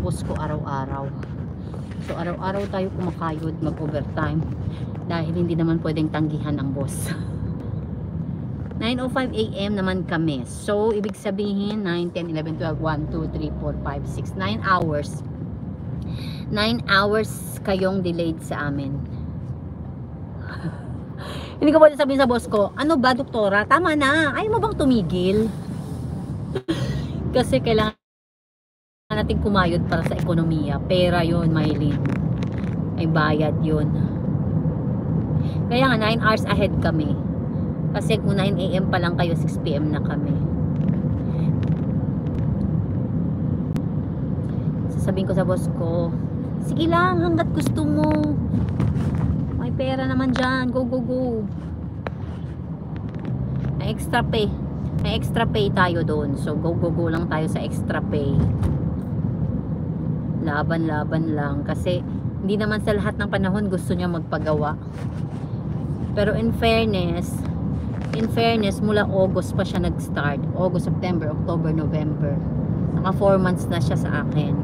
boss ko araw-araw. So araw-araw tayo kumakayod, mag-overtime dahil hindi naman pwedeng tanggihan ang boss. 9:05 AM naman kami. So ibig sabihin 9, 10, 11, 12, 1, 2, 3, 4, 5, 6, 9 hours. 9 hours kayong delayed sa amin. Hindi ko pwede sabihin sa boss ko, ano ba doktora, tama na, ayaw mo bang tumigil? Kasi kailangan natin kumayod para sa ekonomiya. Pera yun, Mylene. May bayad yun. Kaya nga 9 hours ahead kami. Kasi kung 9 AM pa lang kayo, 6 PM na kami. Sasabihin ko sa boss ko, sige lang hanggat gusto mo. May pera naman dyan. Go, go, go. May extra pay. May extra pay tayo doon. So, go, go, go lang tayo sa extra pay. Laban-laban lang. Kasi, hindi naman sa lahat ng panahon gusto niya magpagawa. Pero in fairness, mula August pa siya nag-start. August, September, October, November. Naka 4 months na siya sa akin.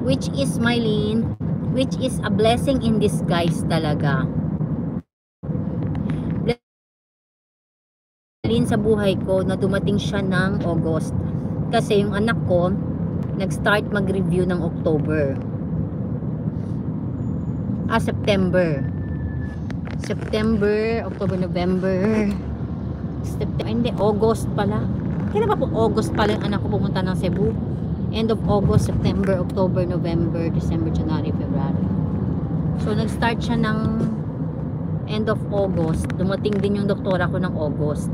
Which is, Mylene, which is a blessing in disguise talaga. Blessing sa buhay ko na dumating siya ng August. Kasi yung anak ko, nag-start mag-review ng October. September. September, October, November. Hindi, August pala. Kailan ba po August pala yung anak ko pumunta ng Cebu? End of August, September, October, November, December, January, February. So, nag-start siya ng end of August. Dumating din yung doktora ko ng August.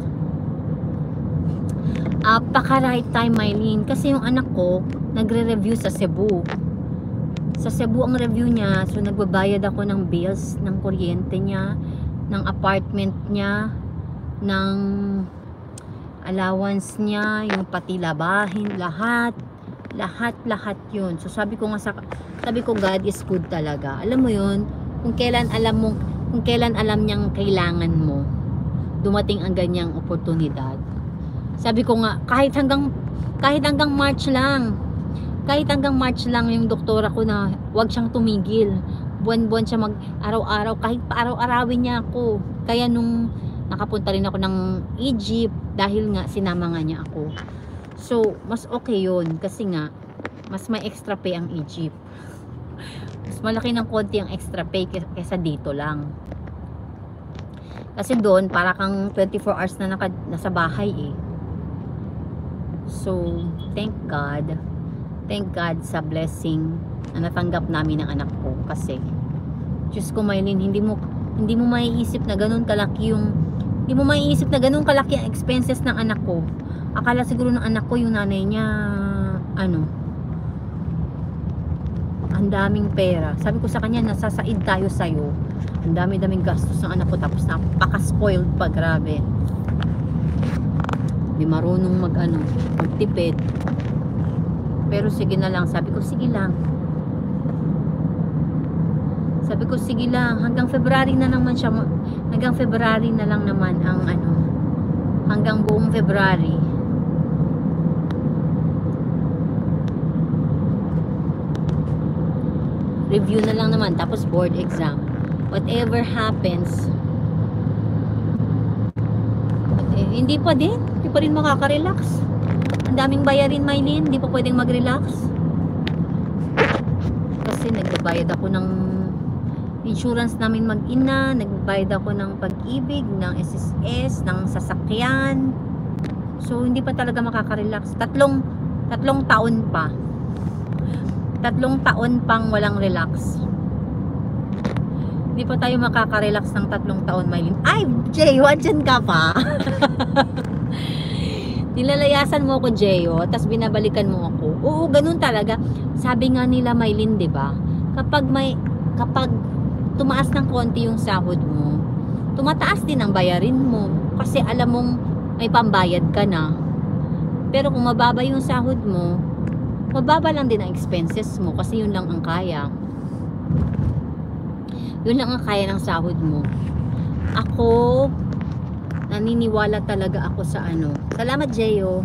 Paka-right time, Mylene. Kasi yung anak ko, nagre-review sa Cebu. Sa Cebu ang review niya. So, nagbabayad ako ng bills, ng kuryente niya, ng apartment niya, ng allowance niya, yung pati labahin, lahat yun. So sabi ko God is good talaga. Alam mo yun, kung kailan alam niyang kailangan mo, dumating ang ganyang oportunidad. Sabi ko nga, kahit hanggang March lang yung doktora ko na wag siyang tumigil. Buwan-buwan siya araw-araw, kahit pa-araw-arawin niya ako. Kaya nung nakapunta rin ako ng Egypt, dahil nga sinama nga niya ako. So, mas okay yun. Kasi nga, mas may extra pay ang Egypt. Mas malaki ng konti ang extra pay kesa dito lang. Kasi doon, para kang 24 hours na nasa bahay eh. So, thank God. Thank God sa blessing na natanggap namin ng anak ko. Kasi, Diyos ko, Mylene, hindi mo maiisip na ganun kalaki ang expenses ng anak ko. Akala siguro ng anak ko yung nanay niya ang daming pera. Sabi ko sa kanya, nasasaid tayo sa'yo. Ang dami-daming gastos ng anak ko, tapos napaka-spoiled pa, grabe. Di marunong magtipid. Pero sige na lang, sabi ko sige lang, hanggang February na naman siya, hanggang February na lang naman ang hanggang buong February. Review na lang naman, tapos board exam. Whatever happens, hindi pa rin makaka-relax. Ang daming bayarin, Mylene, hindi pa pwedeng mag-relax. Kasi nagbabayad ako ng insurance namin mag-ina, nagbayad ako ng pag-ibig, ng SSS, ng sasakyan. So, hindi pa talaga makaka-relax. Tatlong taon pa. 3 taon pang walang relax. Hindi pa tayo makaka-relax ng 3 taon, Mylene. Ay, Jeyo, andyan ka pa. Nilalayasan mo ako, Jeyo, tapos binabalikan mo ako. Oo, ganun talaga. Sabi nga nila, Mylene, 'di ba? Kapag tumaas ng konti yung sahod mo, tumataas din ang bayarin mo kasi alam mong may pambayad ka na. Pero kung mababa yung sahod mo, mababa lang din ang expenses mo kasi yun lang ang kaya. Yun lang ang kaya ng sahod mo. Ako, naniniwala talaga ako sa Salamat, Jeyo.